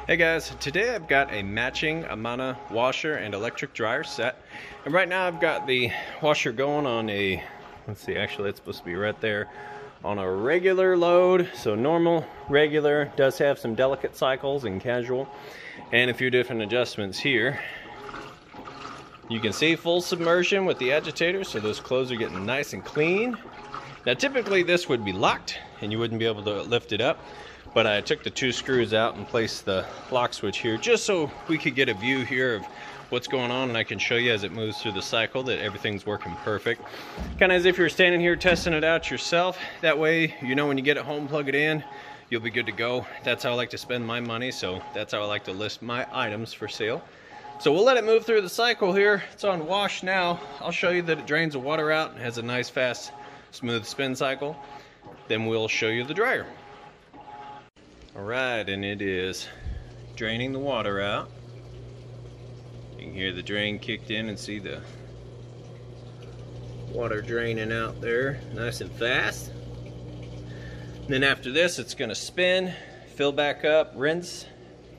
Hey guys, today I've got a matching Amana washer and electric dryer set. And right now I've got the washer going on a, let's see, actually it's supposed to be right there, on a regular load. So normal, regular, does have some delicate cycles and casual, and a few different adjustments here. You can see full submersion with the agitator, so those clothes are getting nice and clean. Now typically this would be locked and you wouldn't be able to lift it up, but I took the two screws out and placed the lock switch here just so we could get a view here of what's going on, and I can show you as it moves through the cycle that everything's working perfect. Kind of as if you're standing here testing it out yourself. That way, you know, when you get it home, plug it in, you'll be good to go. That's how I like to spend my money, so that's how I like to list my items for sale. So we'll let it move through the cycle here. It's on wash now. I'll show you that it drains the water out and has a nice, fast, smooth spin cycle. Then we'll show you the dryer. Alright, and it is draining the water out. You can hear the drain kicked in and see the water draining out there nice and fast. And then after this it's going to spin, fill back up, rinse,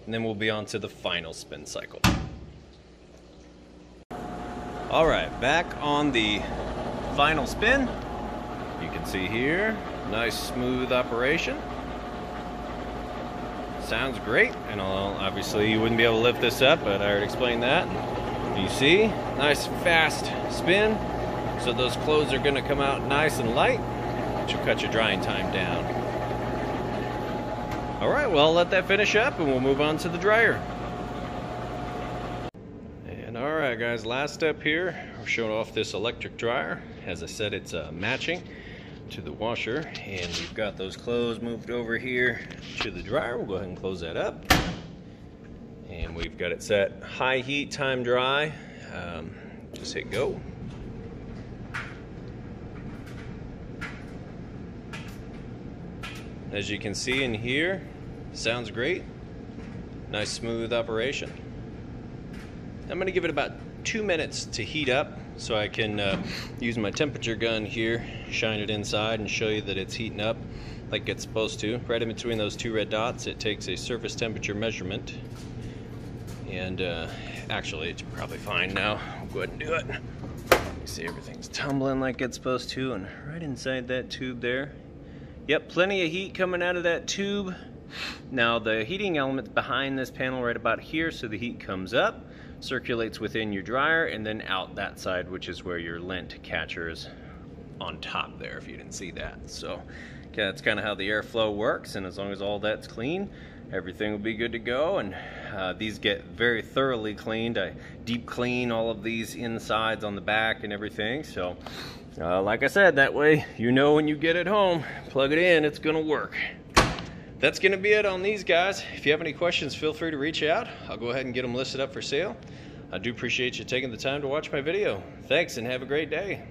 and then we'll be on to the final spin cycle. Alright, back on the final spin. You can see here, nice smooth operation. Sounds great, and obviously you wouldn't be able to lift this up, but I already explained that. You see, nice fast spin, so those clothes are going to come out nice and light, which will cut your drying time down. Alright, well, let that finish up and we'll move on to the dryer. And alright guys, last step here, we're showing off this electric dryer. As I said, it's matching to the washer, and we've got those clothes moved over here to the dryer. We'll go ahead and close that up, and we've got it set high heat, time dry. Just hit go. As you can see in here, sounds great. Nice smooth operation. I'm gonna give it about 2 minutes to heat up, so I can use my temperature gun here, shine it inside, and show you that it's heating up like it's supposed to. Right in between those two red dots, it takes a surface temperature measurement. And actually, it's probably fine now. I'll go ahead and do it. You see everything's tumbling like it's supposed to, and right inside that tube there. Yep, plenty of heat coming out of that tube. Now, the heating element's behind this panel right about here, so the heat comes up, circulates within your dryer, and then out that side, which is where your lint catcher is on top there, if you didn't see that. So okay, that's kind of how the airflow works, and as long as all that's clean, everything will be good to go. And these get very thoroughly cleaned. I deep clean all of these insides on the back and everything. So like I said, that way you know when you get it home, plug it in, it's gonna work. That's going to be it on these guys. If you have any questions, feel free to reach out. I'll go ahead and get them listed up for sale. I do appreciate you taking the time to watch my video. Thanks, and have a great day.